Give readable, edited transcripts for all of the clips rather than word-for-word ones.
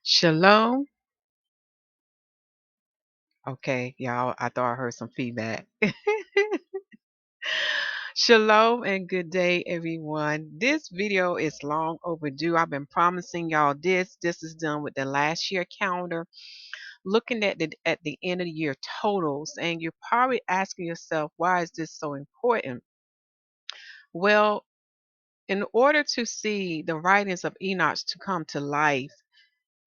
Shalom. Okay, y'all, I thought I heard some feedback. Shalom and good day, everyone. This video is long overdue. I've been promising y'all this. This is done with the last year calendar, looking at the end of the year totals, and you're probably asking yourself, why is this so important? Well, in order to see the writings of Enoch to come to life,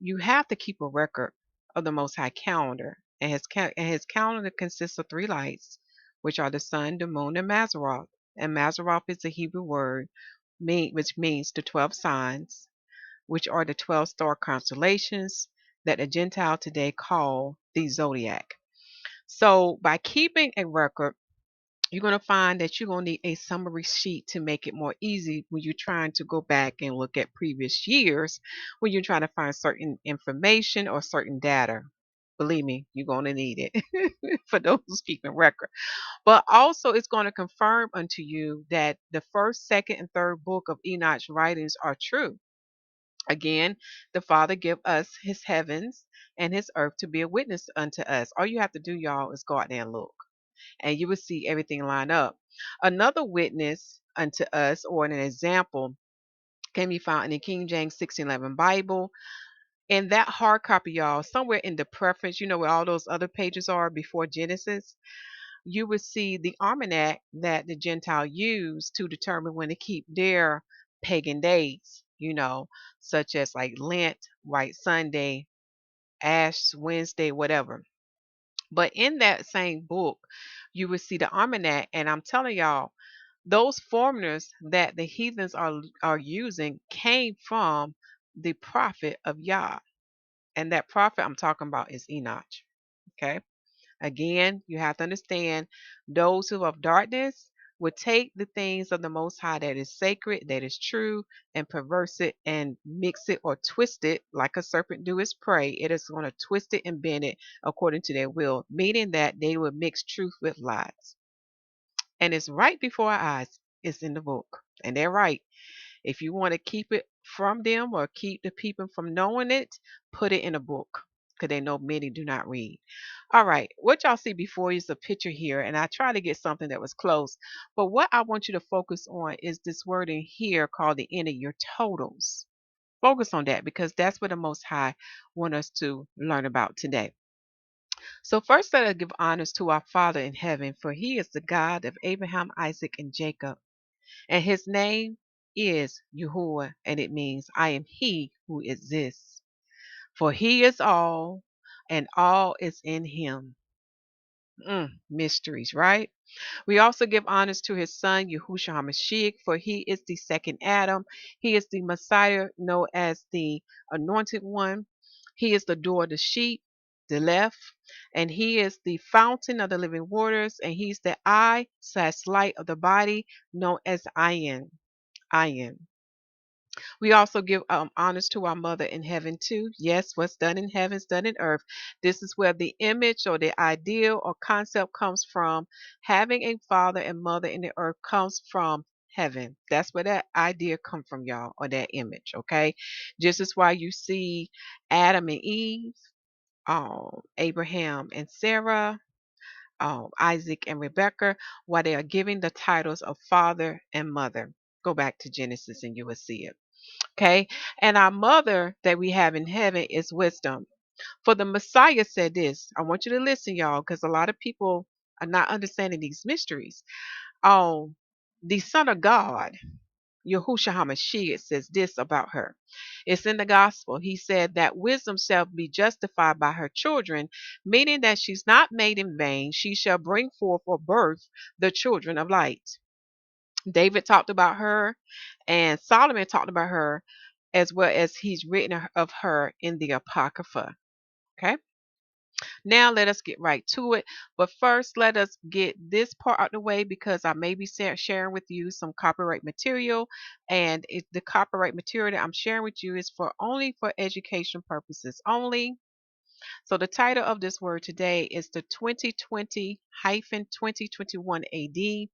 you have to keep a record of the Most High calendar. And his calendar consists of three lights, which are the sun, the moon, and Mazzaroth. And Mazzaroth is a Hebrew word which means the 12 signs, which are the 12 star constellations that the Gentile today call the zodiac. So by keeping a record, you're going to find that you're going to need a summary sheet to make it more easy when you're trying to go back and look at previous years when you're trying to find certain information or certain data. Believe me, you're going to need it for those who's keeping record. But also, it's going to confirm unto you that the first, second, and third book of Enoch's writings are true. Again, the Father give us his heavens and his earth to be a witness unto us. All you have to do, y'all, is go out there and look, and you will see everything line up. Another witness unto us, or an example, can be found in the King James 1611 Bible. In that hard copy, y'all, somewhere in the preference, where all those other pages are before Genesis, you will see the almanac that the Gentile use to determine when to keep their pagan days, such as like Lent, White Sunday, Ash Wednesday, whatever. But in that same book, you will see the almanac, and I'm telling y'all, those formulas that the heathens are using came from the prophet of Yah, and that prophet I'm talking about is Enoch. Okay, again, you have to understand those who of darkness would take the things of the Most High that is sacred, that is true, and perverse it and mix it or twist it like a serpent do its prey. It is going to twist it and bend it according to their will, meaning that they will mix truth with lies. And it's right before our eyes. It's in the book. And they're right. If you want to keep it from them or keep the people from knowing it, put it in a book because they know many do not read. All right, what y'all see before you is a picture here, and I try to get something that was close. But what I want you to focus on is this word in here called the end of your totals. Focus on that because that's what the Most High want us to learn about today. So first let us give honors to our Father in heaven, for he is the God of Abraham, Isaac, and Jacob. And his name is YAHUAH, and it means I am he who exists. For he is all, and all is in him. Mysteries, right? We also give honors to his son, Yahusha HaMashiach, for he is the second Adam. He is the Messiah, known as the Anointed One. He is the door of the sheep, the left, and he is the fountain of the living waters, and he's the eye/light of the body, known as Ayin. Ayin. We also give honors to our mother in heaven too. Yes, what's done in heaven is done in earth. This is where the image or the ideal or concept comes from. Having a father and mother in the earth comes from heaven. That's where that idea come from, y'all, or that image. Okay, just as why you see Adam and Eve, Abraham and Sarah, Isaac and Rebecca, while they are giving the titles of father and mother. Go back to Genesis and you will see it. Okay. And our mother that we have in heaven is wisdom. For the Messiah said this. I want you to listen, y'all, because a lot of people are not understanding these mysteries. Oh, the Son of God, Yahusha HaMashiach, says this about her. It's in the gospel. He said that wisdom shall be justified by her children, meaning that she's not made in vain. She shall bring forth or birth the children of light. David talked about her, and Solomon talked about her, as well as he's written of her in the Apocrypha. Okay, now let us get right to it. But first, let us get this part out of the way because I may be sharing with you some copyright material, and the copyright material that I'm sharing with you is only for education purposes only. So the title of this word today is the 2020-2021 AD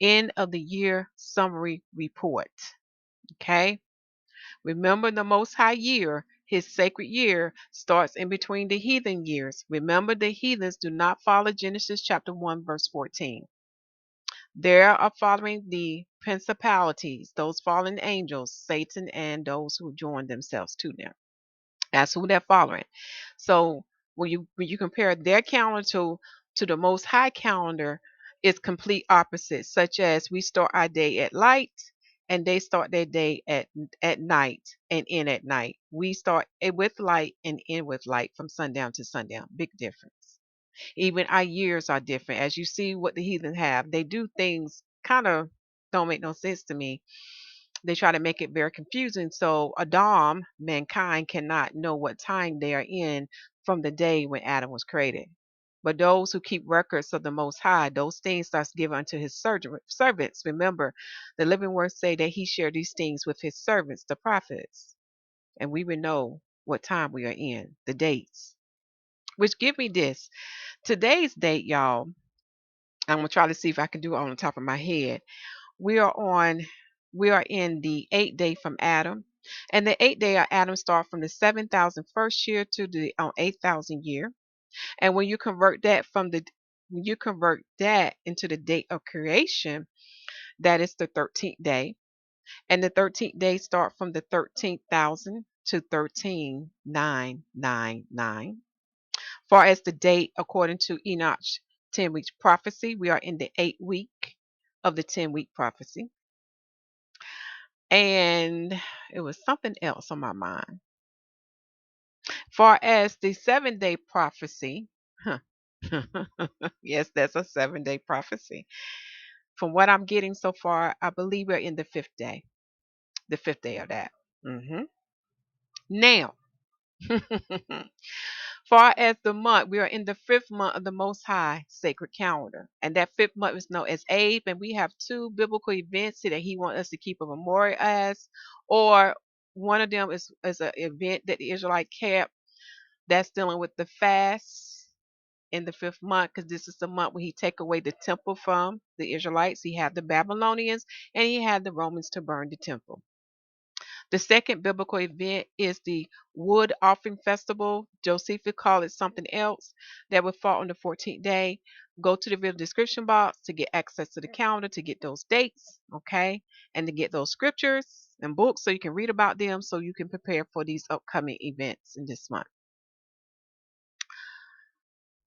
end of the year summary report. Okay. Remember, the Most High year His sacred year starts in between the heathen years. Remember, the heathens do not follow Genesis chapter 1, verse 14. They are following the principalities, those fallen angels, Satan, and those who join themselves to them. That's who they're following. So when you compare their calendar to the Most High calendar, it's complete opposite. Such as we start our day at light, and they start their day at night and end at night. We start it with light and end with light from sundown to sundown. Big difference. Even our years are different. As you see what the heathen have, they do things kind of don't make no sense to me. They try to make it very confusing. So Adam, mankind, cannot know what time they are in from the day when Adam was created. But those who keep records of the Most High, those things starts given unto his servants. Remember, the living words say that he shared these things with his servants, the prophets. And we would know what time we are in, the dates. Which give me this. Today's date, y'all, I'm gonna try to see if I can do it on the top of my head. We are on we are in the 8th day from Adam. And the 8th day of Adam start from the 7,001st year to the 8,000 year. And when you convert that into the date of creation, that is the 13th day. And the 13th day start from the 13,000 to 13,999. Far as the date according to Enoch's 10 weeks prophecy, we are in the 8th week of the 10-week prophecy. And it was something else on my mind. Far as the 7-day prophecy, huh. Yes, that's a 7-day prophecy. From what I'm getting so far, I believe we're in the 5th day. The 5th day of that. Now, far as the month, we are in the 5th month of the Most High sacred calendar. And that 5th month is known as Abe. And we have two biblical events that he wants us to keep a memorial as. Or one of them is an event that the Israelite kept that's dealing with the fast in the 5th month, because this is the month when he take away the temple from the Israelites. He had the Babylonians and he had the Romans to burn the temple. The second biblical event is the wood offering festival. Josephus called it something else, that would fall on the 14th day. Go to the video description box to get access to the calendar, to get those dates, okay, and to get those scriptures and books so you can read about them, so you can prepare for these upcoming events in this month.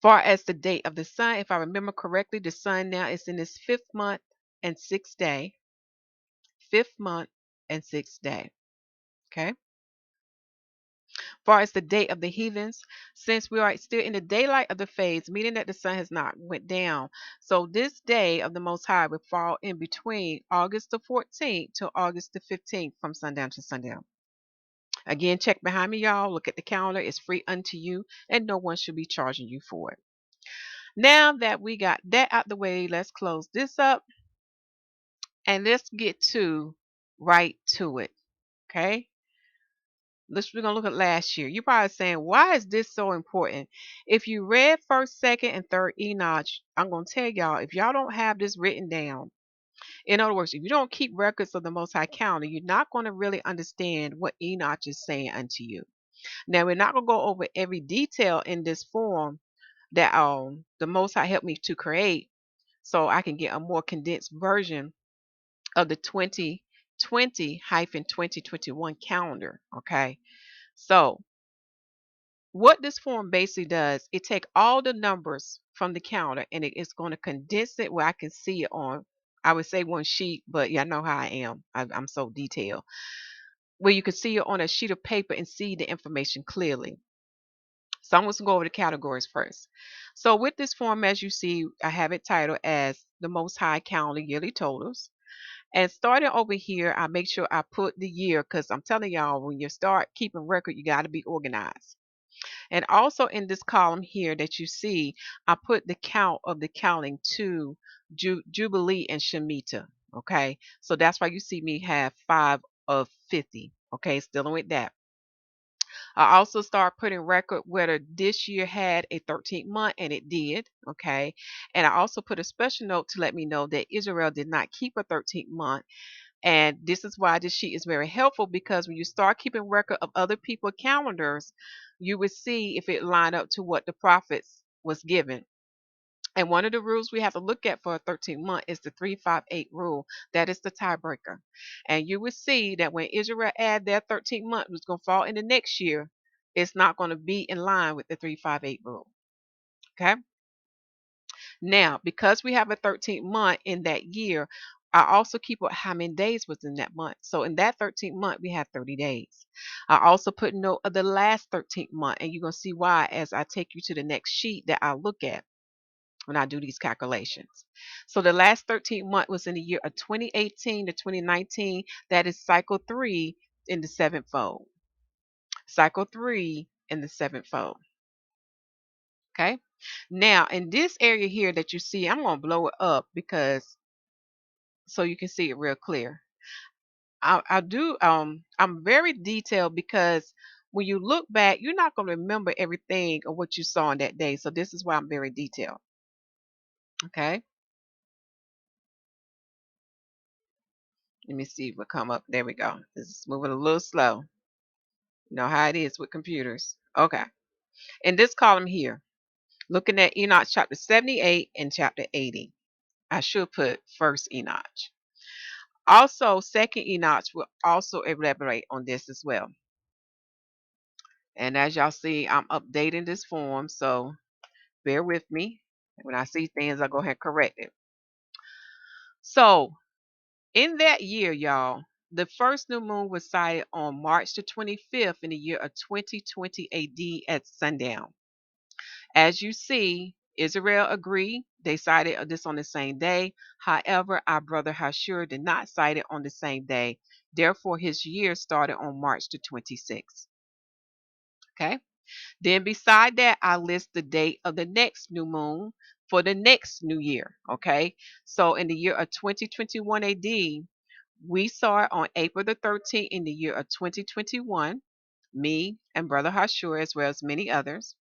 Far as the date of the sun, if I remember correctly, the sun now is in its 5th month and 6th day. 5th month and 6th day. Okay. Far as the date of the heathens, since we are still in the daylight of the phase, meaning that the sun has not went down. So this day of the Most High will fall in between August the 14th to August the 15th from sundown to sundown. Again, check behind me, y'all. Look at the calendar. It's free unto you, and no one should be charging you for it. Now that we got that out the way, let's close this up and let's get right to it. Okay. We're gonna look at last year. You're probably saying, why is this so important? If you read first, second, and third Enoch, I'm gonna tell y'all, if y'all don't have this written down, in other words, if you don't keep records of the Most High calendar, you're not gonna really understand what Enoch is saying unto you. Now, we're not gonna go over every detail in this form that the Most High helped me to create, so I can get a more condensed version of the 2020-2021 calendar. Okay. So what this form basically does, it take all the numbers from the calendar and it is going to condense it where I can see it on, I would say one sheet, but y'all know how I am. I'm so detailed. Where you can see it on a sheet of paper and see the information clearly. So I'm going to go over the categories first. So with this form, as you see, I have it titled as the Most High Calendar Yearly Totals. And starting over here, I make sure I put the year, because I'm telling y'all, when you start keeping record, you got to be organized. And also in this column here that you see, I put the count of the counting to Jubilee and Shemitah. Okay. So that's why you see me have 5 of 50. Okay. It's dealing with that. I also start putting record whether this year had a 13th month, and it did. Okay. And I also put a special note to let me know that Israel did not keep a 13th month, And this is why this sheet is very helpful, because when you start keeping record of other people's calendars, you would see if it lined up to what the prophets was given. And one of the rules we have to look at for a 13th month is the 358 rule. That is the tiebreaker. And you will see that when Israel add their 13th month, was going to fall in the next year, it's not going to be in line with the 358 rule. Okay. Now, because we have a 13th month in that year, I also keep up how many days was in that month. So in that 13th month, we have 30 days. I also put note of the last 13th month, and you're going to see why as I take you to the next sheet that I look at when I do these calculations. So the last 13th month was in the year of 2018 to 2019. That is cycle 3 in the sevenfold. Cycle 3 in the sevenfold. Okay. Now, in this area here that you see, I'm going to blow it up because so you can see it real clear. I do I'm very detailed because when you look back, you're not going to remember everything of what you saw on that day. So this is why I'm very detailed. Okay. Let me see what come up. There we go. This is moving a little slow. You know how it is with computers. Okay. In this column here, looking at Enoch chapter 78 and chapter 80. I should put first Enoch. Also, second Enoch will also elaborate on this as well. And as y'all see, I'm updating this form, so bear with me. When I see things, I go ahead and correct it. So, in that year, y'all, the first new moon was sighted on March the 25th in the year of 2020 AD at sundown. As you see, Israel agreed. They sighted this on the same day. However, our brother Yahusha did not sight it on the same day. Therefore, his year started on March the 26th. Okay. Then beside that, I list the date of the next new moon for the next new year. Okay. So in the year of 2021 AD, we saw it on April the 13th in the year of 2021. Me and Brother Yahusha, as well as many others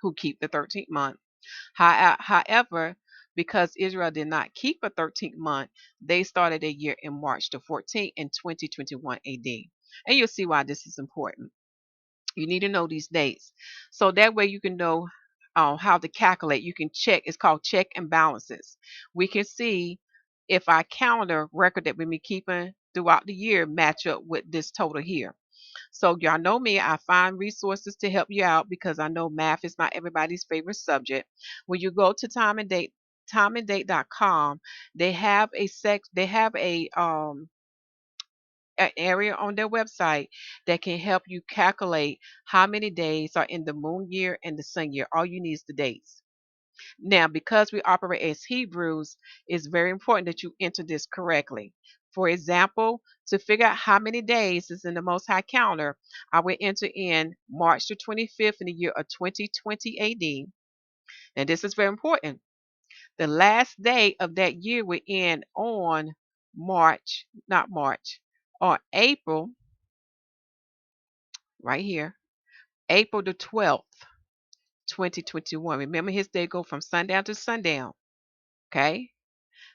who keep the 13th month. However, because Israel did not keep a 13th month, they started a year in March the 14th in 2021 AD. And you'll see why this is important. You need to know these dates. So that way you can know how to calculate. You can check. It's called check and balances. We can see if our calendar record that we've been keeping throughout the year match up with this total here. So y'all know me, I find resources to help you out because I know math is not everybody's favorite subject. When you go to timeanddate.com, they have an area on their website that can help you calculate how many days are in the moon year and the sun year. All you need is the dates. Now, because we operate as Hebrews, it's very important that you enter this correctly. For example, to figure out how many days is in the Most High calendar, I will enter in March the 25th in the year of 2020 AD. And this is very important. The last day of that year will end on not March, or April, right here, April the 12th, 2021. Remember, his day go from sundown to sundown. Okay.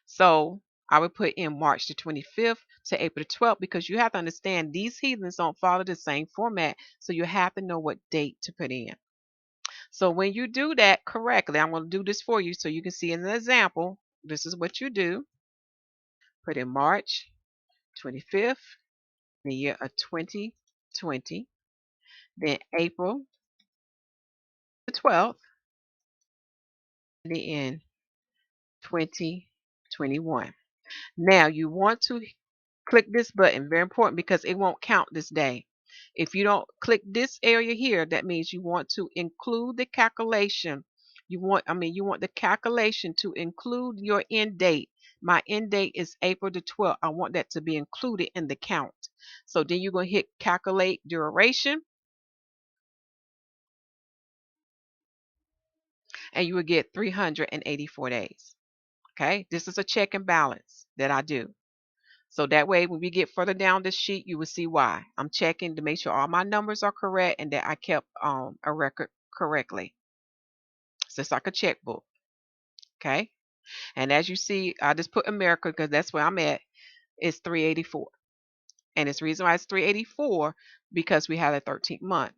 So I would put in March the 25th to April the 12th because you have to understand these heathens don't follow the same format. So you have to know what date to put in. So when you do that correctly, I'm going to do this for you so you can see in an example. This is what you do. Put in March 25th, the year of 2020. Then April the 12th, and the end 2021. Now you want to click this button, very important because it won't count this day. If you don't click this area here, that means you want to include the calculation. You want the calculation to include your end date. My end date is April the 12th. I want that to be included in the count. So then you're going to hit calculate duration and you will get 384 days. Okay. This is a check and balance that I do. So that way, when we get further down the sheet, you will see why. I'm checking to make sure all my numbers are correct and that I kept a record correctly. So it's like a checkbook. Okay. And as you see, I just put America because that's where I'm at. It's 384. And it's the reason why it's 384 because we had a 13th month.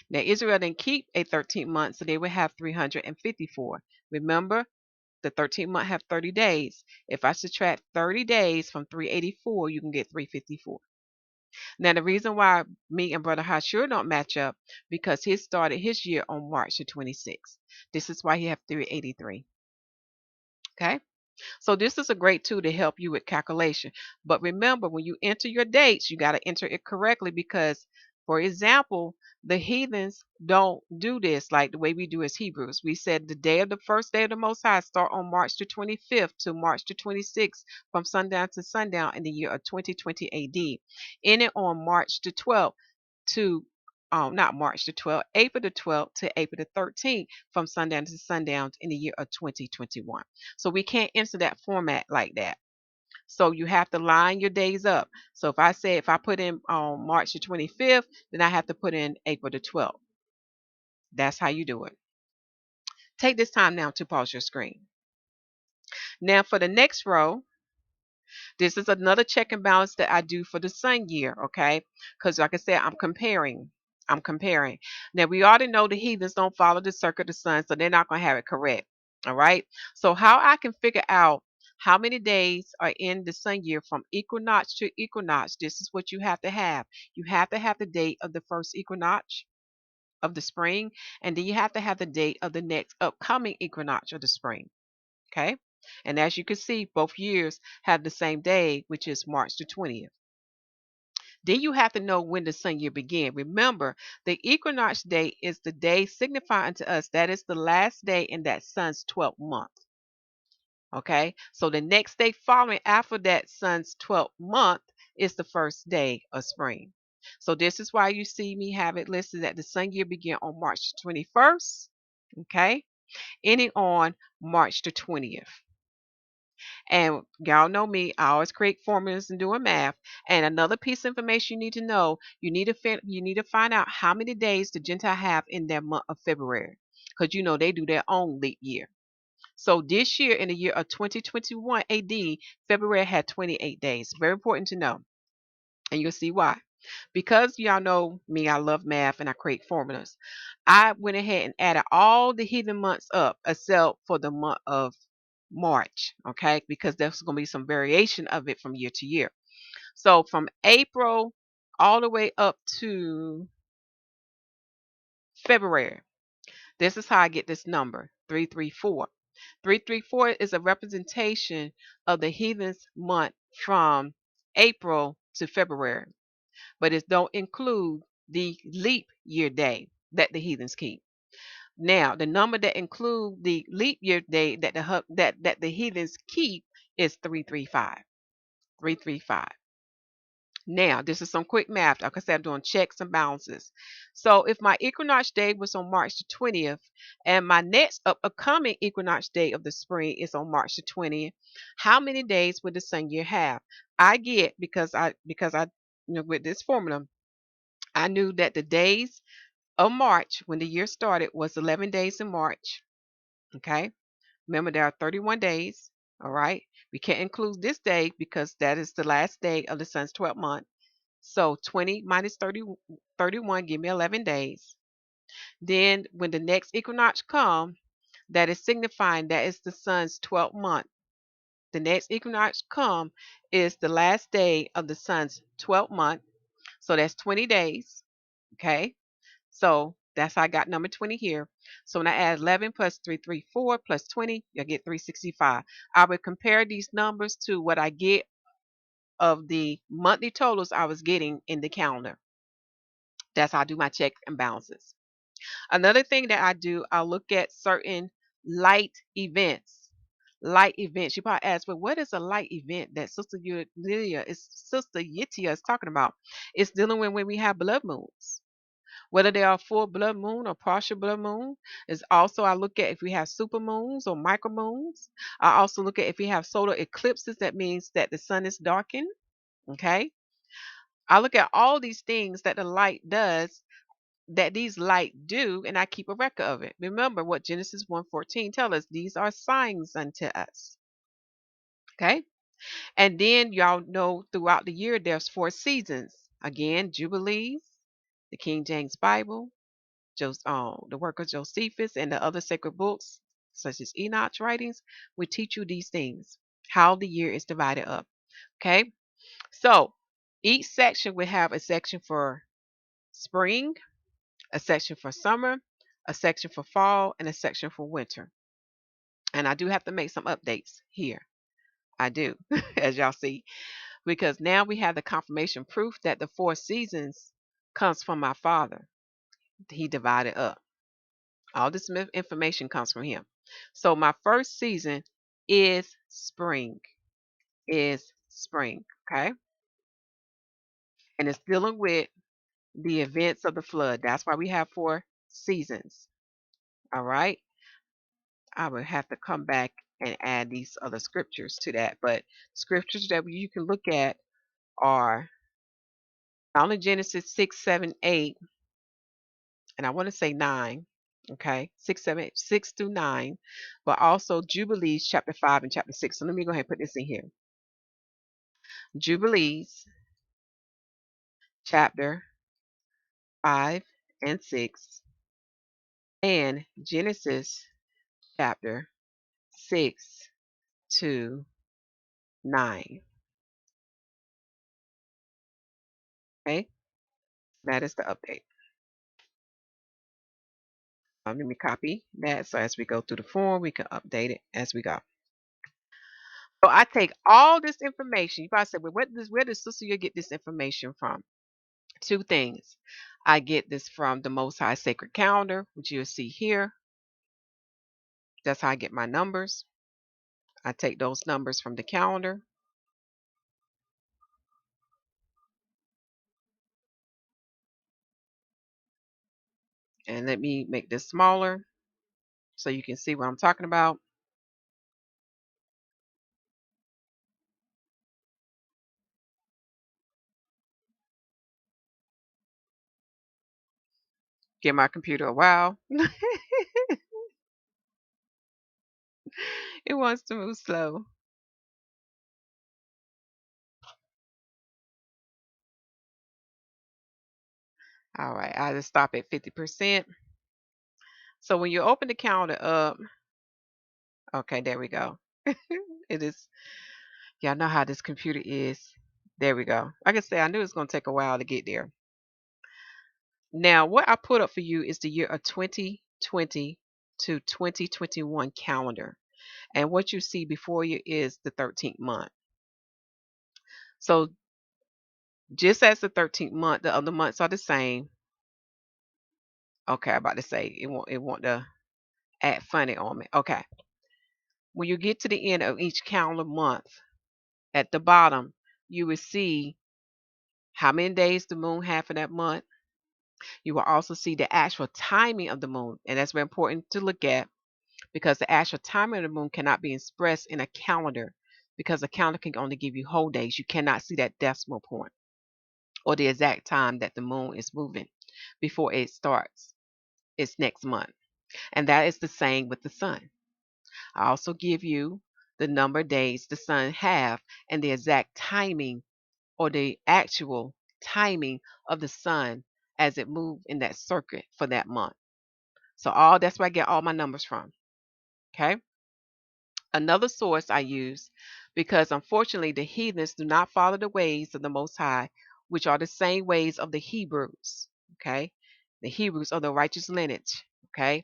Now, Israel didn't keep a 13th month, so they would have 354. Remember, the 13th month have 30 days. If I subtract 30 days from 384, you can get 354. Now, the reason why me and Brother Hashur don't match up, because he started his year on March the 26th. This is why he have 383. Okay? So this is a great tool to help you with calculation. But remember, when you enter your dates, you got to enter it correctly because, for example, the heathens don't do this like the way we do as Hebrews. We said the day of the first day of the Most High start on March the 25th to March the 26th from sundown to sundown in the year of 2020 AD. In it on March the 12th to not March the 12th, April the 12th to April the 13th from sundown to sundown in the year of 2021. So we can't enter that format like that. So you have to line your days up. So if I put in March the 25th, then I have to put in April the 12th. That's how you do it. Take this time now to pause your screen. Now for the next row, this is another check and balance that I do for the sun year, okay? Because like I said, I'm comparing. I'm comparing. Now we already know the heathens don't follow the circle of the sun, so they're not going to have it correct. All right. So how I can figure out how many days are in the sun year from equinox to equinox, this is what you have to have. You have to have the date of the first equinox of the spring, and then you have to have the date of the next upcoming equinox of the spring. Okay. And as you can see, both years have the same day, which is March the 20th. Then you have to know when the sun year began. Remember, the equinox day is the day signifying to us that is the last day in that sun's 12th month. Okay, so the next day following after that sun's 12th month is the first day of spring. So this is why you see me have it listed that the sun year began on March 21st. Okay, ending on March the 20th. And y'all know me, I always create formulas and doing math. And another piece of information you need to know, you need to find out how many days the Gentile have in their month of February. Because you know they do their own leap year. So this year, in the year of 2021 AD, February had 28 days. Very important to know. And you'll see why. Because y'all know me, I love math and I create formulas. I went ahead and added all the heathen months up except for the month of March, okay? Because there's going to be some variation of it from year to year. So from April all the way up to February, this is how I get this number 334. 334 is a representation of the heathen's month from April to February, but it don't include the leap year day that the heathens keep. Now, the number that include the leap year day that the heathens keep is 335. 335. Now, this is some quick math. Like I said, I'm doing checks and balances. So if my equinox day was on March the 20th and my next upcoming equinox day of the spring is on March the 20th, how many days would the sun year have? I get because I with this formula, I knew that the days of March when the year started was 11 days in March. Okay. Remember, there are 31 days. All right. We can't include this day because that is the last day of the sun's 12th month. So 20 minus 30, 31 give me 11 days. Then when the next equinox comes, that is signifying that is the sun's 12th month. The next equinox come is the last day of the sun's 12th month. So that's 20 days. Okay. So that's how I got number 20 here. So when I add 11 plus 334 plus 20, I get 365. I would compare these numbers to what I get of the monthly totals I was getting in the calendar. That's how I do my checks and balances. Another thing that I do, I'll look at certain light events. Light events. You probably ask, well, what is a light event that Sister Yitia is talking about? It's dealing with when we have blood moons. Whether they are full blood moon or partial blood moon. Is also I look at if we have super moons or micro moons. I also look at if we have solar eclipses, that means that the sun is darkened. Okay. I look at all these things that the light does that these light do, and I keep a record of it. Remember what Genesis 1:14 tell us, these are signs unto us. Okay? And then y'all know throughout the year there's 4 seasons. Again, Jubilees, the King James Bible, the work of Josephus, and the other sacred books, such as Enoch's writings, will teach you these things, how the year is divided up. Okay? So each section will have a section for spring, a section for summer, a section for fall, and a section for winter. And I do have to make some updates here. I do, as y'all see, because now we have the confirmation proof that the 4 seasons comes from my father. He divided up. All this information comes from him. So my first season is spring. Is spring. Okay. And it's dealing with the events of the flood. That's why we have 4 seasons. All right. I would have to come back and add these other scriptures to that. But scriptures that you can look at are found in Genesis 6, 7, 8, and I want to say 9. Okay, 6, 7, 6 through 9, but also Jubilees chapter 5 and chapter 6. So let me go ahead and put this in here. Jubilees chapter 5 and 6, and Genesis chapter 6 to 9. Okay, that is the update. Let me copy that so as we go through the form, we can update it as we go. So I take all this information. You probably say, well, where does Sister you get this information from? 2 things. I get this from the Most High Sacred Calendar, which you'll see here. That's how I get my numbers. I take those numbers from the calendar. And let me make this smaller so you can see what I'm talking about. Give my computer a while. It wants to move slow. All right, I just stop at 50%. So when you open the calendar up, okay, there we go. It is, y'all know how this computer is. There we go. Like I said, I knew it was going to take a while to get there. Now, what I put up for you is the year of 2020 to 2021 calendar. And what you see before you is the 13th month. So just as the 13th month, the other months are the same. Okay, I'm about to say it won't act funny on me. Okay. When you get to the end of each calendar month, at the bottom, you will see how many days the moon had for that month. You will also see the actual timing of the moon, and that's very important to look at because the actual timing of the moon cannot be expressed in a calendar because a calendar can only give you whole days. You cannot see that decimal point or the exact time that the moon is moving before it starts its next month. And that is the same with the sun. I also give you the number of days the sun have and the exact timing or the actual timing of the sun as it moves in that circuit for that month. So that's where I get all my numbers from. Okay. Another source I use because unfortunately the heathens do not follow the ways of the Most High, which are the same ways of the Hebrews. Okay. The Hebrews are the righteous lineage. Okay.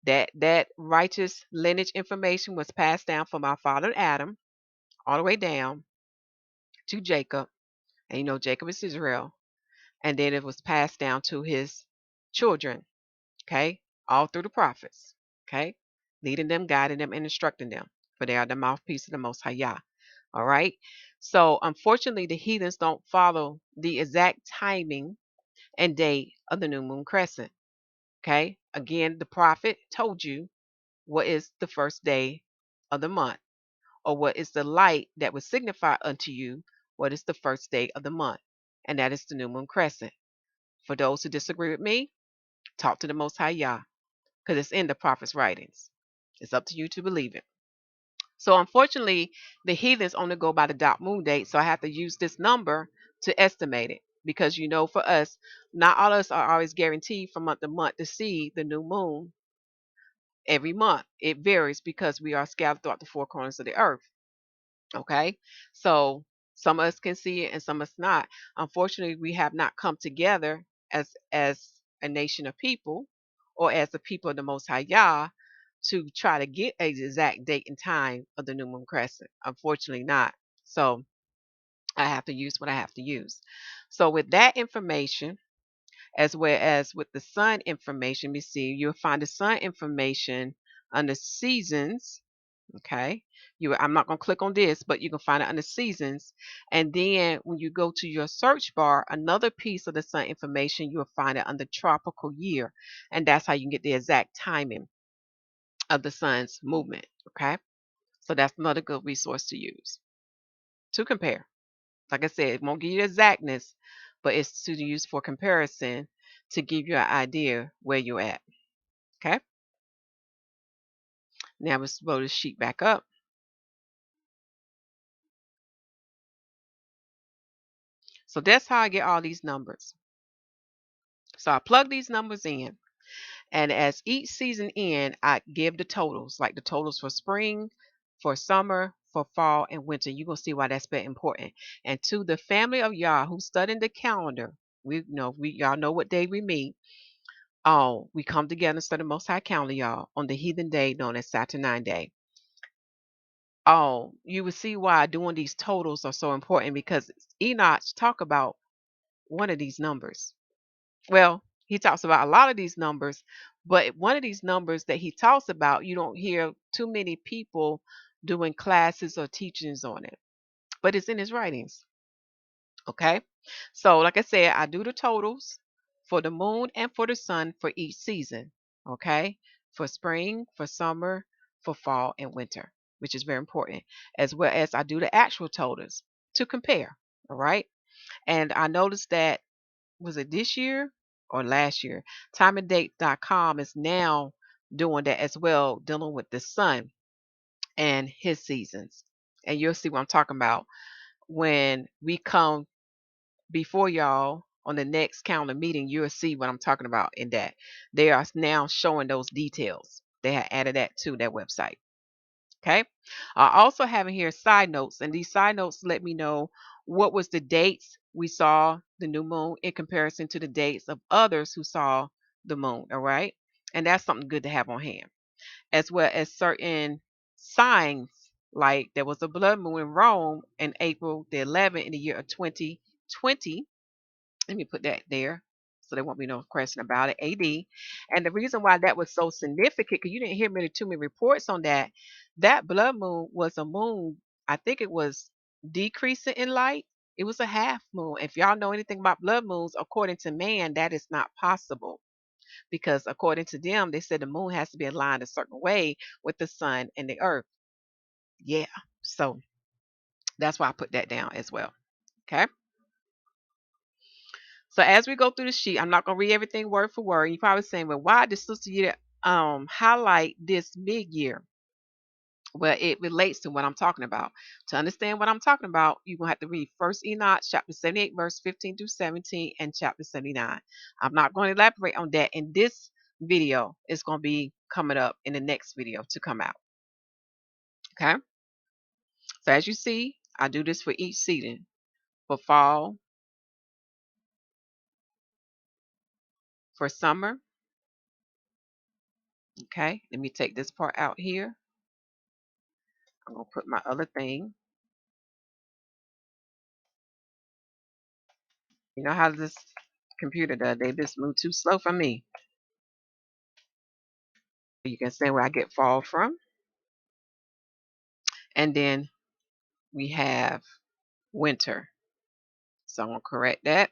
That righteous lineage information was passed down from our father Adam all the way down to Jacob. And you know, Jacob is Israel. And then it was passed down to his children, okay, all through the prophets, okay, leading them, guiding them, and instructing them, for they are the mouthpiece of the Most High Yah. All right. So unfortunately, the heathens don't follow the exact timing and date of the new moon crescent. Okay. Again, the prophet told you what is the first day of the month, or what is the light that would signify unto you what is the first day of the month, and that is the new moon crescent. For those who disagree with me, talk to the Most High Yah, because it's in the prophet's writings. It's up to you to believe it. So unfortunately, the heathens only go by the dark moon date. So I have to use this number to estimate it because for us, not all of us are always guaranteed from month to month to see the new moon every month. It varies because we are scattered throughout the four corners of the earth. Okay. So some of us can see it and some of us not. Unfortunately, we have not come together as a nation of people or as the people of the Most High Yah to try to get a exact date and time of the new moon crescent. Unfortunately not. So I have to use what I have to use. So with that information, as well as with the sun information, we see you'll find the sun information under seasons. Okay. I'm not going to click on this, but you can find it under seasons. And then when you go to your search bar, another piece of the sun information, you'll find it under tropical year. And that's how you can get the exact timing of the sun's movement. Okay. So that's another good resource to use to compare. Like I said, it won't give you exactness, but it's to use for comparison to give you an idea where you're at. Okay. Now let's blow the sheet back up. So that's how I get all these numbers. So I plug these numbers in. And as each season end, I give the totals, like the totals for spring, for summer, for fall, and winter. You're gonna see why that's very important. And to the family of Yah who studying the calendar, we y'all know what day we meet. Oh, we come together and study the Most High calendar, y'all, on the heathen day known as Saturday Day. Oh, you will see why doing these totals are so important because Enoch talk about one of these numbers. Well, he talks about a lot of these numbers, but one of these numbers that he talks about, you don't hear too many people doing classes or teachings on it, but it's in his writings. Okay. So, like I said, I do the totals for the moon and for the sun for each season. Okay. For spring, for summer, for fall, and winter, which is very important, as well as I do the actual totals to compare. All right. And I noticed that was it this year or last year? Timeanddate.com is now doing that as well, dealing with the sun and his seasons. And you'll see what I'm talking about when we come before y'all on the next calendar meeting. You'll see what I'm talking about in that. They are now showing those details. They have added that to their website. Okay. I also have in here side notes, and these side notes let me know what was the dates we saw the new moon in comparison to the dates of others who saw the moon. All right. And that's something good to have on hand, as well as certain signs, like there was a blood moon in Rome in April the 11th in the year of 2020. Let me put that there so there won't be no question about it. AD. And the reason why that was so significant, because you didn't hear too many reports on that. That blood moon was a moon, I think it was decreasing in light. It was a half moon. If y'all know anything about blood moons, according to man, that is not possible. Because according to them, they said the moon has to be aligned a certain way with the sun and the earth. Yeah. So that's why I put that down as well. Okay. So as we go through the sheet, I'm not gonna read everything word for word. You're probably saying, well, why did Sister Year highlight this mid-year? Well, it relates to what I'm talking about. To understand what I'm talking about, you're gonna have to read First Enoch, chapter 78, verse 15 through 17, and chapter 79. I'm not going to elaborate on that in this video. It's gonna be coming up in the next video to come out. Okay. So as you see, I do this for each season. For fall, for summer. Okay. Let me take this part out here. I'm gonna put my other thing. You know how this computer does. They just move too slow for me. You can see where I get fall from. And then we have winter. So I'm going to correct that.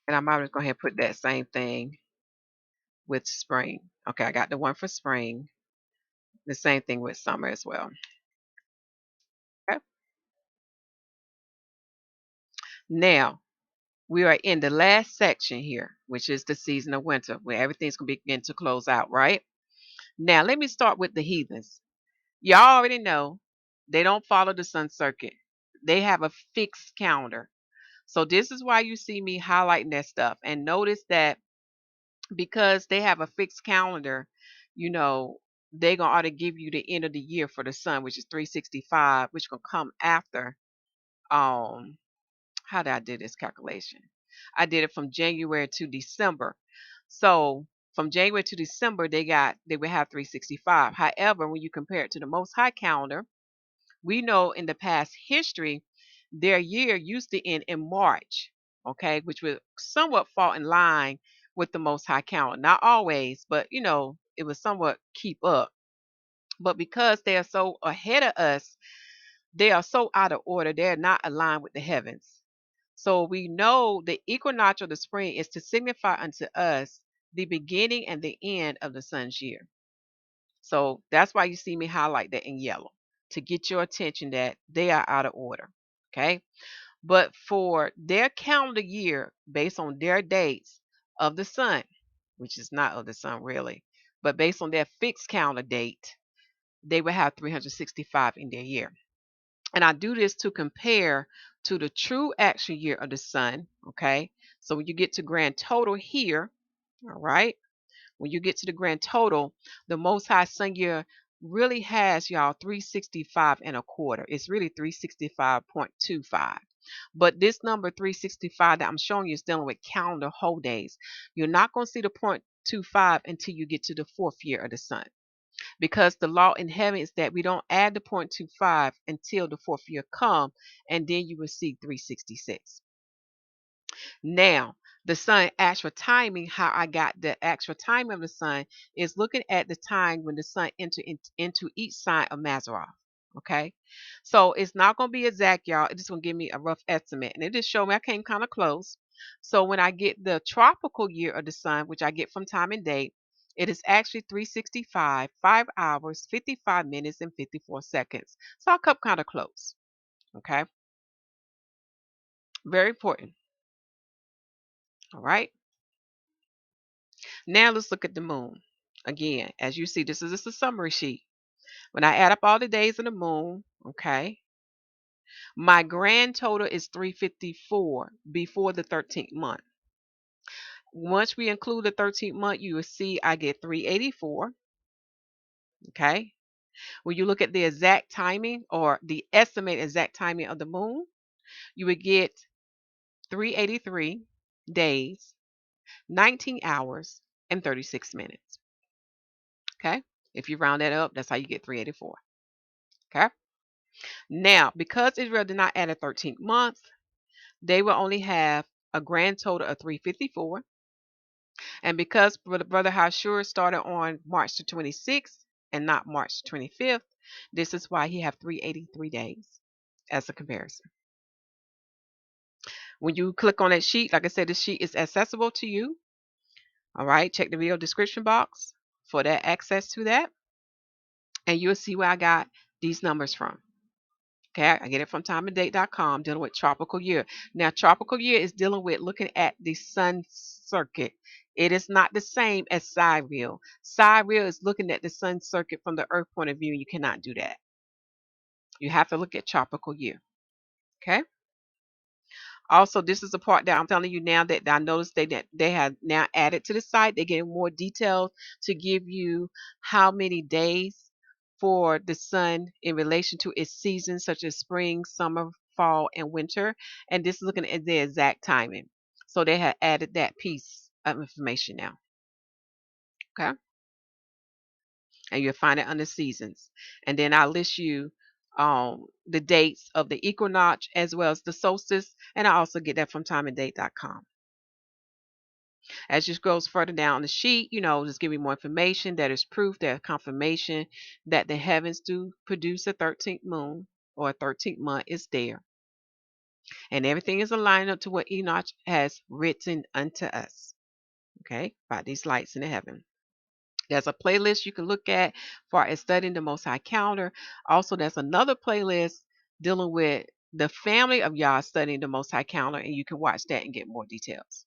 And I'm always going to put that same thing with spring. Okay, I got the one for spring. The same thing with summer as well. Now, we are in the last section here, which is the season of winter, where everything's going to begin to close out, right? Now, let me start with the heathens. Y'all already know they don't follow the sun circuit. They have a fixed calendar. So this is why you see me highlighting that stuff. And notice that because they have a fixed calendar, you know, they gonna ought to give you the end of the year for the sun, which is 365, which gonna come after um how did I do this calculation? I did it from January to December. So from January to December, they would have 365. However, when you compare it to the Most High calendar, we know in the past history, their year used to end in March, okay, which would somewhat fall in line with the Most High calendar. Not always, but it was somewhat keep up. But because they are so ahead of us, they are so out of order. They're not aligned with the heavens. So we know the equinox of the spring is to signify unto us the beginning and the end of the sun's year. So that's why you see me highlight that in yellow to get your attention that they are out of order. Okay. But for their calendar year, based on their dates of the sun, which is not of the sun really, but based on their fixed calendar date, they will have 365 in their year. And I do this to compare to the true actual year of the sun. Okay. So when you get to grand total here, all right, when you get to the grand total, the Most High Sun year really has y'all 365 and a quarter. It's really 365.25. But this number 365 that I'm showing you is dealing with calendar whole days. You're not going to see the 0.25 until you get to the fourth year of the sun. Because the law in heaven is that we don't add the 0.25 until the fourth year come, and then you will see 366. Now, the sun actual timing, how I got the actual time of the sun is looking at the time when the sun entered into each sign of Mazzaroth. Okay. So it's not going to be exact, y'all. It's just going to give me a rough estimate. And it just showed me I came kind of close. So when I get the tropical year of the sun, which I get from time and date, it is actually 365, 5 hours, 55 minutes, and 54 seconds. So I come kind of close. Okay. Very important. All right. Now let's look at the moon. Again, as you see, this is just a summary sheet. When I add up all the days of the moon, okay, my grand total is 354 before the 13th month. Once we include the 13th month, you will see I get 384. Okay. When you look at the exact timing or the estimated exact timing of the moon, you would get 383 days, 19 hours, and 36 minutes. Okay. If you round that up, that's how you get 384. Okay. Now, because Israel did not add a 13th month, they will only have a grand total of 354. And because Brother Hashur started on March the 26th and not March the 25th, this is why he have 383 days as a comparison. When you click on that sheet, like I said, this sheet is accessible to you. All right, check the video description box for that access to that. And you'll see where I got these numbers from. Okay, I get it from timeanddate.com dealing with tropical year. Now, tropical year is dealing with looking at the sun circuit. It is not the same as sidereal. Sidereal is looking at the sun circuit from the earth point of view. You cannot do that. You have to look at tropical year. Okay. Also, this is the part that I'm telling you now that I noticed that they have now added to the site. They're getting more details to give you how many days for the sun in relation to its seasons, such as spring, summer, fall, and winter. And this is looking at the exact timing. So they have added that piece of information now. Okay. And you'll find it under seasons. And then I'll list you the dates of the equinox as well as the solstice. And I also get that from timeanddate.com. As you goes further down the sheet, just give you more information. That is proof, that confirmation that the heavens do produce a 13th moon or a 13th month is there. And everything is aligned up to what Enoch has written unto us. Okay, by these lights in the heaven. There's a playlist you can look at for studying the Most High calendar. Also, there's another playlist dealing with the family of Yah studying the Most High calendar, and you can watch that and get more details.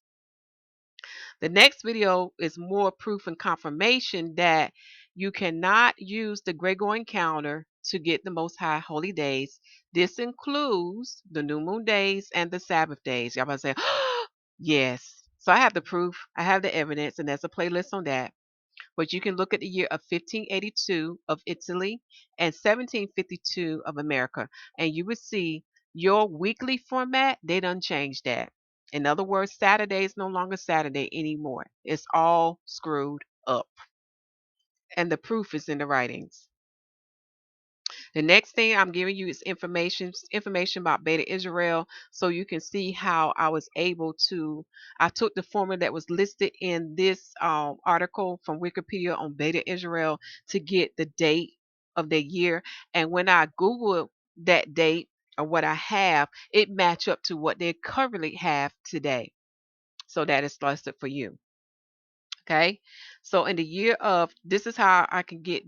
The next video is more proof and confirmation that you cannot use the Gregorian calendar to get the Most High holy days. This includes the new moon days and the Sabbath days. Y'all about to say, yes. So I have the proof, I have the evidence, and there's a playlist on that. But you can look at the year of 1582 of Italy and 1752 of America, and you will see your weekly format, they done changed that. In other words, Saturday is no longer Saturday anymore. It's all screwed up. And the proof is in the writings. The next thing I'm giving you is information about Beta Israel, so you can see how I was able to. I took the formula that was listed in this article from Wikipedia on Beta Israel to get the date of the year, and when I Google that date or what I have, it match up to what they currently have today. So that is listed for you. Okay. So in the year of, this is how I can get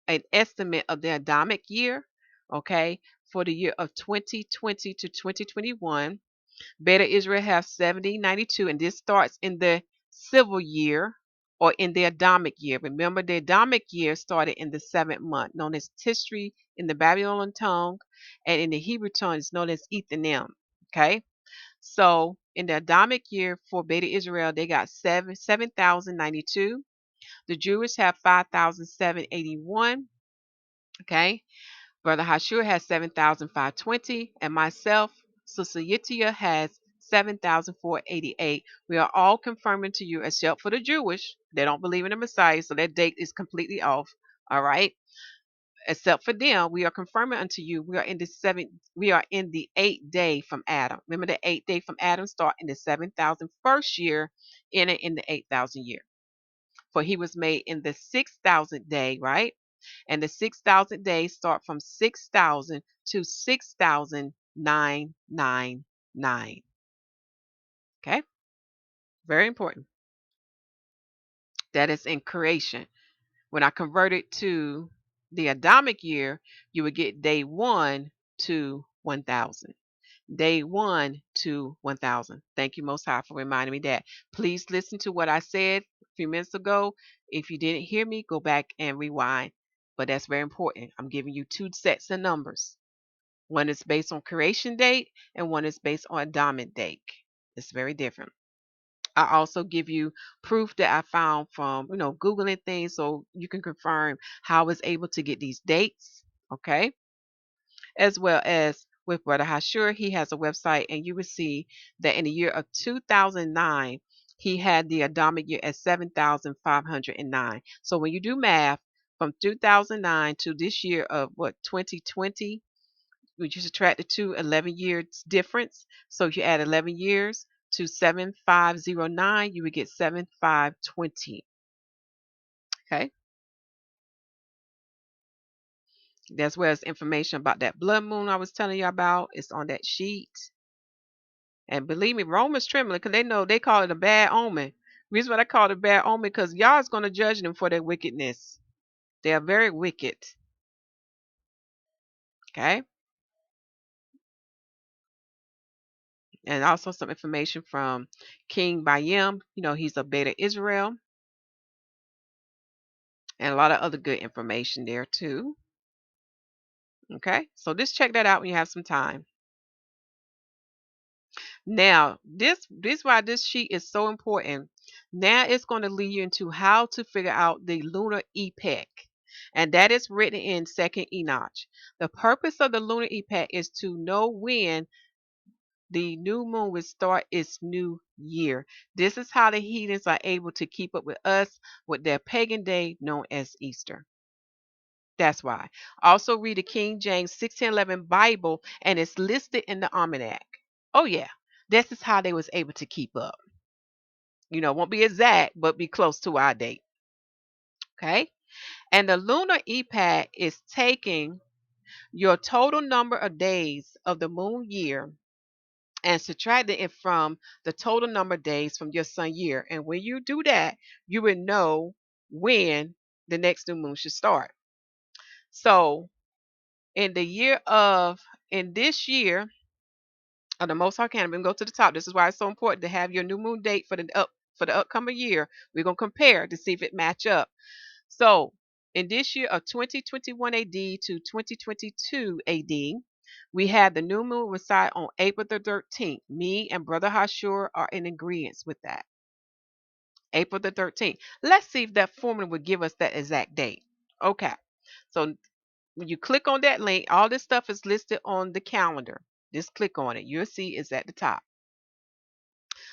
an estimate of the Adamic year. Okay. For the year of 2020 to 2021, Beta Israel have 7092, and this starts in the civil year or in the Adamic year. Remember, the Adamic year started in the 7th month, known as Tishri in the Babylonian tongue, and in the Hebrew tongue, it's known as Ethanim. Okay. So in the Adamic year for Beta Israel, they got 7,092. The Jewish have 5,781. Okay. Brother Hashur has 7,520. And myself, Sister Yitia, has 7,488. We are all confirming to you, except for the Jewish. They don't believe in the Messiah, so that date is completely off. All right. Except for them, we are confirming unto you, we are in the 8th day from Adam. Remember, the 8th day from Adam start in the 7,001st year, in the 8,000 year. For he was made in the 6,000th day, right? And the 6,000th day start from 6,000 to 6,999. Okay, very important. That is in creation. When I convert it to the Adamic year, you would get day 1 to 1,000. Day 1 to 1,000. Thank you, Most High, for reminding me that. Please listen to what I said a few minutes ago. If you didn't hear me, go back and rewind. But that's very important. I'm giving you 2 sets of numbers. One is based on creation date, and one is based on Adamic date. It's very different. I also give you proof that I found from, Googling things, so you can confirm how I was able to get these dates. Okay. As well as with Brother Hashur, he has a website, and you will see that in the year of 2009, he had the Adamic year at 7,509. So when you do math from 2009 to this year of 2020, we just subtract the two, 11 years difference. So if you add 11 years to 7,509, you would get 7,520. Okay. As well as information about that blood moon I was telling you about. It's on that sheet. And believe me, Romans trembling because they know they call it a bad omen. Reason why I call it a bad omen because y'all is going to judge them for their wickedness. They are very wicked. Okay. And also some information from King Bayim. He's a Beta Israel. And a lot of other good information there too. Okay. So just check that out when you have some time. Now, this why this sheet is so important. Now it's going to lead you into how to figure out the lunar epoch. And that is written in Second Enoch. The purpose of the lunar epoch is to know when the new moon will start its new year. This is how the heathens are able to keep up with us with their pagan day known as Easter. That's why. Also read the King James 1611 Bible, and it's listed in the almanac. Oh yeah. This is how they was able to keep up. Won't be exact, but be close to our date. Okay? And the lunar epoch is taking your total number of days of the moon year and subtracting it from the total number of days from your sun year. And when you do that, you will know when the next new moon should start. So in this year, of the Most High Canaan. We can go to the top. This is why it's so important to have your new moon date for the upcoming year. We're gonna compare to see if it match up. So in this year of 2021 AD to 2022 AD, we had the new moon reside on April the 13th. Me and Brother Hashur are in agreement with that. April the 13th. Let's see if that formula would give us that exact date. Okay. So when you click on that link, all this stuff is listed on the calendar. Just click on it. You'll see it's at the top.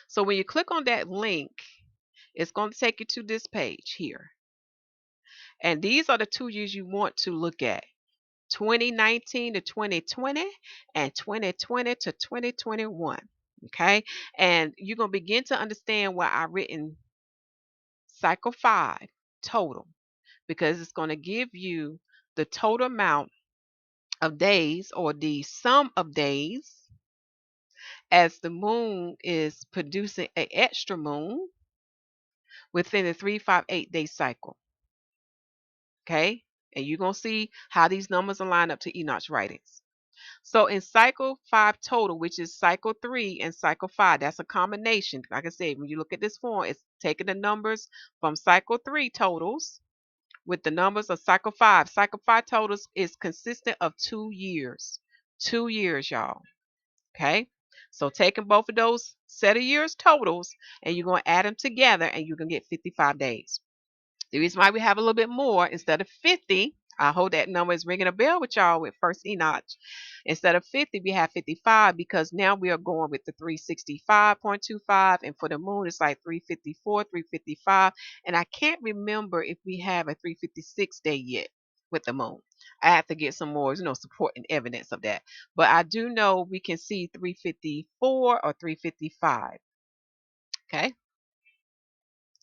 So when you click on that link, it's going to take you to this page here. And these are the 2 years you want to look at. 2019 to 2020 and 2020 to 2021. Okay. And you're going to begin to understand why I written cycle 5 total, because it's going to give you the total amount of days, or the sum of days, as the moon is producing an extra moon within the 358-day cycle. Okay. And you're going to see how these numbers align up to Enoch's writings. So in cycle 5 total, which is cycle 3 and cycle 5, that's a combination. Like I said, when you look at this form, it's taking the numbers from cycle 3 totals with the numbers of cycle 5. Cycle 5 totals is consistent of 2 years. 2 years, y'all. Okay. So taking both of those set of years totals, and you're going to add them together, and you're going to get 55 days. The reason why we have a little bit more instead of 50, I hope that number is ringing a bell with y'all with First Enoch. Instead of 50, we have 55, because now we are going with the 365.25, and for the moon, it's like 354, 355. And I can't remember if we have a 356 day yet with the moon. I have to get some more, support and evidence of that. But I do know we can see 354 or 355. Okay.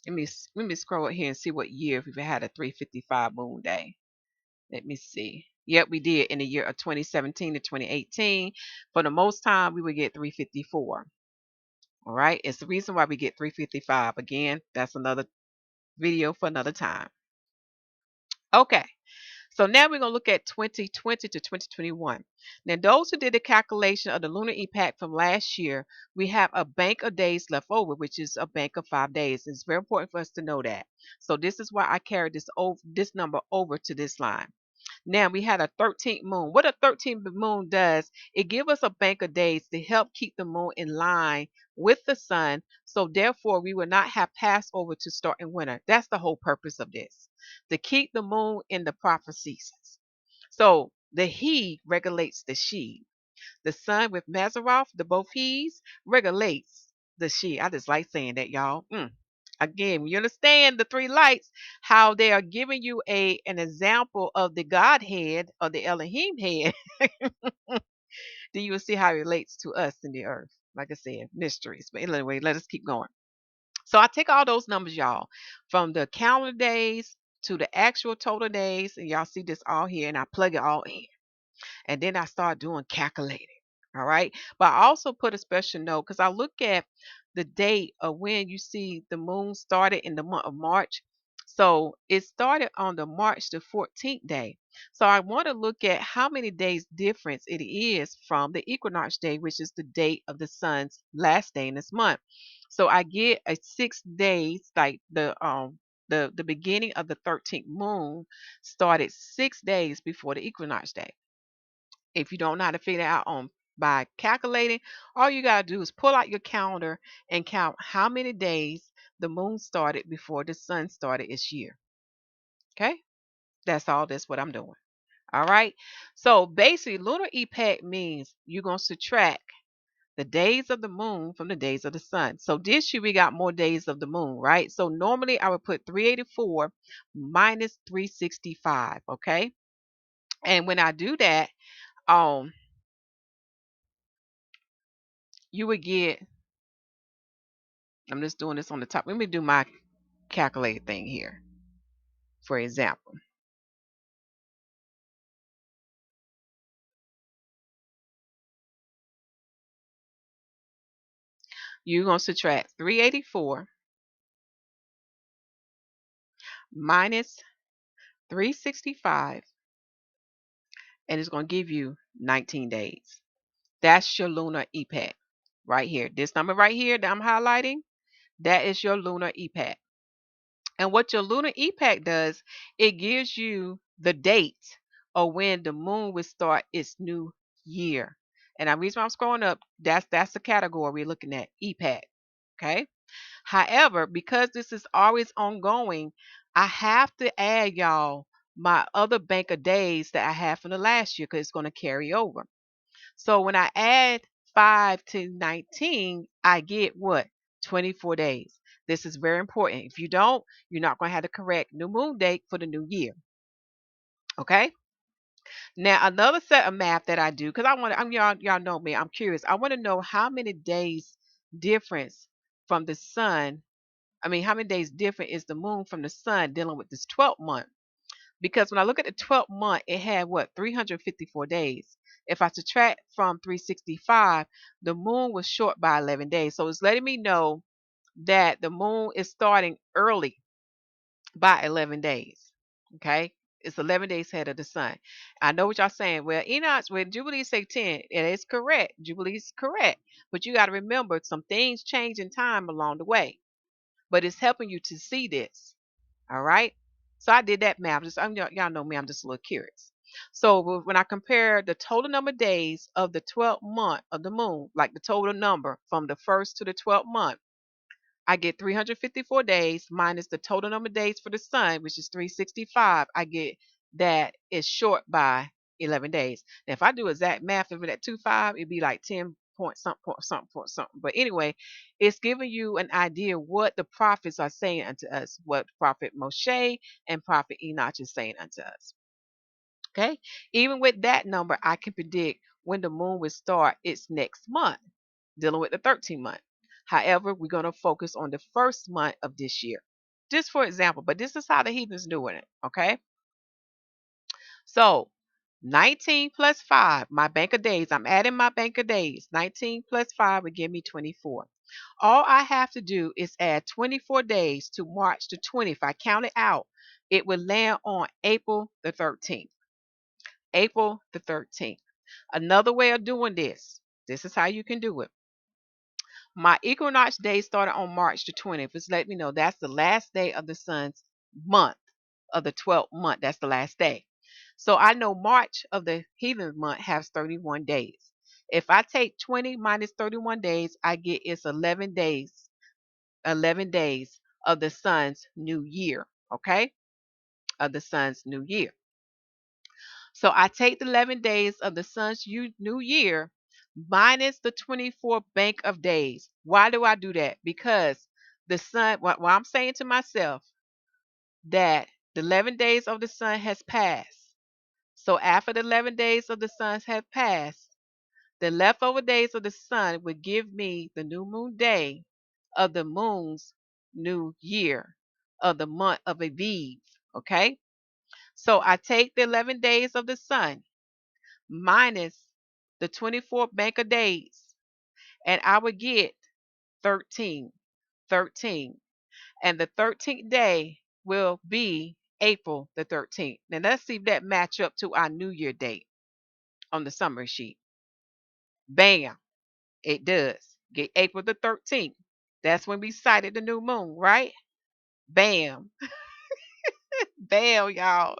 Let me scroll up here and see what year we've had a 355 moon day. Let me see. Yep, we did in the year of 2017 to 2018. For the most time, we would get 354. All right. It's the reason why we get 355. Again, that's another video for another time. Okay. So now we're going to look at 2020 to 2021. Now, those who did the calculation of the lunar epoch from last year, we have a bank of days left over, which is a bank of 5 days. It's very important for us to know that. So this is why I carried this number over to this line. Now we had a 13th moon. What a 13th moon does, it gives us a bank of days to help keep the moon in line with the sun. So therefore, we will not have Passover to start in winter. That's the whole purpose of this, to keep the moon in the proper seasons. So the he regulates the she. The sun with Mazaroth, the both he's, regulates the she. I just like saying that, y'all. Again, you understand the three lights, how they are giving you an example of the Godhead or the Elohim head. Then you will see how it relates to us in the earth. Like I said, mysteries. But anyway, let us keep going. So I take all those numbers, y'all, from the calendar days to the actual total days, and y'all see this all here, and I plug it all in. And then I start doing calculating. All right. But I also put a special note, because I look at the date of when you see the moon started in the month of March. So it started on the March the 14th day. So I want to look at how many days difference it is from the equinox day, which is the date of the sun's last day in this month. So I get a 6 days, like the beginning of the 13th moon started 6 days before the equinox day. If you don't know how to figure that out on by calculating, all you got to do is pull out your calendar and count how many days the moon started before the sun started its year. Okay? That's what I'm doing. All right? So basically, lunar epoch means you're going to subtract the days of the moon from the days of the sun. So this year we got more days of the moon, right? So normally I would put 384 minus 365, okay? And when I do that, um you would get, I'm just doing this on the top. Let me do my calculated thing here. For example, you're going to subtract 384 minus 365, and it's going to give you 19 days. That's your lunar epoch right here. This number right here that I'm highlighting, that is your lunar epoch. And what your lunar epoch does, it gives you the date of when the moon will start its new year. And the reason why I'm scrolling up, that's the category we're looking at, epoch. Okay. However, because this is always ongoing, I have to add y'all my other bank of days that I have from the last year because it's going to carry over. So when I add 5 to 19, I get what? 24 days. This is very important. If you don't, you're not going to have the correct new moon date for the new year. Okay? Now, another set of math that I do, because I want to, y'all know me, I'm curious. I want to know how many days difference from the sun. I mean, how many days different is the moon from the sun dealing with this 12th month? Because when I look at the 12th month, it had what, 354 days. If I subtract from 365, the moon was short by 11 days. So it's letting me know that the moon is starting early by 11 days. Okay. It's 11 days ahead of the sun. I know what y'all saying. Well, Enoch, when Jubilee say 10, it is correct. Jubilee is correct. But you got to remember some things change in time along the way. But it's helping you to see this. All right. So I did that math. Y'all know me. I'm just a little curious. So when I compare the total number of days of the 12th month of the moon, like the total number from the first to the 12th month, I get 354 days minus the total number of days for the sun, which is 365. I get that is short by 11 days. Now, if I do exact math over that 25, it'd be like 10 point something. But anyway, it's giving you an idea what the prophets are saying unto us, what Prophet Moshe and Prophet Enoch is saying unto us. Okay. Even with that number, I can predict when the moon will start its next month, dealing with the 13th month. However, we're going to focus on the first month of this year. Just for example, but this is how the heathens doing it. Okay. So 19 plus 5, my bank of days, I'm adding my bank of days. 19 plus 5 will give me 24. All I have to do is add 24 days to March the 20th. If I count it out, it will land on April the 13th. April the 13th. Another way of doing this is how you can do it. My equinox day started on March the 20th. It's letting me know that's the last day of the sun's month of the 12th month. That's the last day. So I know March of the heathen month has 31 days. If I take 20 minus 31 days, I get it's 11 days. 11 days of the sun's new year. Okay? Of the sun's new year. So I take the 11 days of the sun's new year minus the 24 bank of days. Why do I do that? Because the sun, what I'm saying to myself, that the 11 days of the sun has passed. So after the 11 days of the sun have passed, the leftover days of the sun would give me the new moon day of the moon's new year of the month of Aviv. Okay? So I take the 11 days of the sun minus the 24 bank of days, and I would get 13. 13. And the 13th day will be April the 13th. Now let's see if that match up to our New Year date on the summary sheet. Bam. It does. Get April the 13th. That's when we sighted the new moon, right? Bam. Bam, y'all.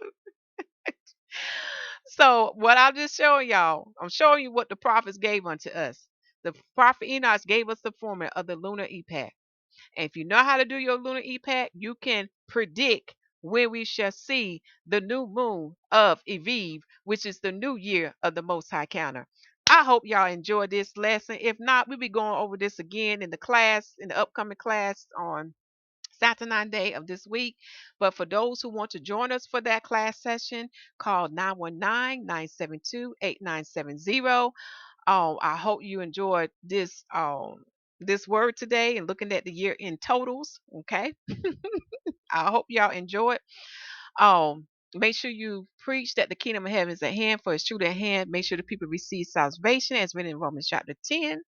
So what I'm just showing y'all, I'm showing you what the prophets gave unto us. The prophet Enoch gave us the formula of the lunar epoch. And if you know how to do your lunar epoch, you can predict when we shall see the new moon of Aviv, which is the new year of the Most High Counter. I hope y'all enjoyed this lesson. If not, we'll be going over this again in the class, in the upcoming class on Saturday day of this week. But for those who want to join us for that class session, call 919-972-8970. I hope you enjoyed this word today and looking at the year in totals. Okay. I hope y'all enjoyed. Make sure you preach that the kingdom of heaven is at hand, for it's truly at hand. Make sure the people receive salvation as written in Romans chapter 10,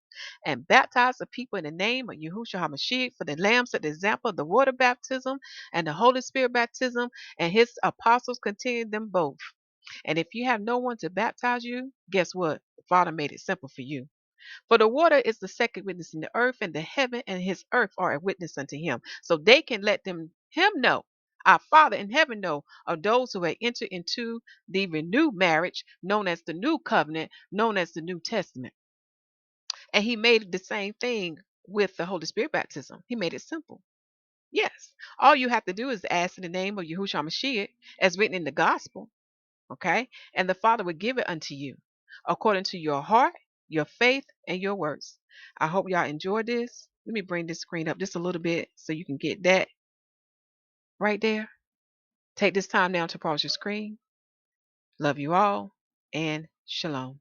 and baptize the people in the name of Yahusha HaMashiach, for the Lamb set the example of the water baptism and the Holy Spirit baptism, and his apostles continued them both. And if you have no one to baptize you, guess what? The Father made it simple for you. For the water is the second witness in the earth, and the heaven and his earth are a witness unto him. So they can let him know, our Father in heaven know, of those who have entered into the renewed marriage, known as the new covenant, known as the New Testament. And he made the same thing with the Holy Spirit baptism. He made it simple. Yes. All you have to do is ask in the name of Yahushua Mashiach, as written in the gospel. Okay? And the Father will give it unto you according to your heart, your faith, and your works. I hope y'all enjoyed this. Let me bring this screen up just a little bit so you can get that right there. Take this time now to pause your screen. Love you all, and shalom.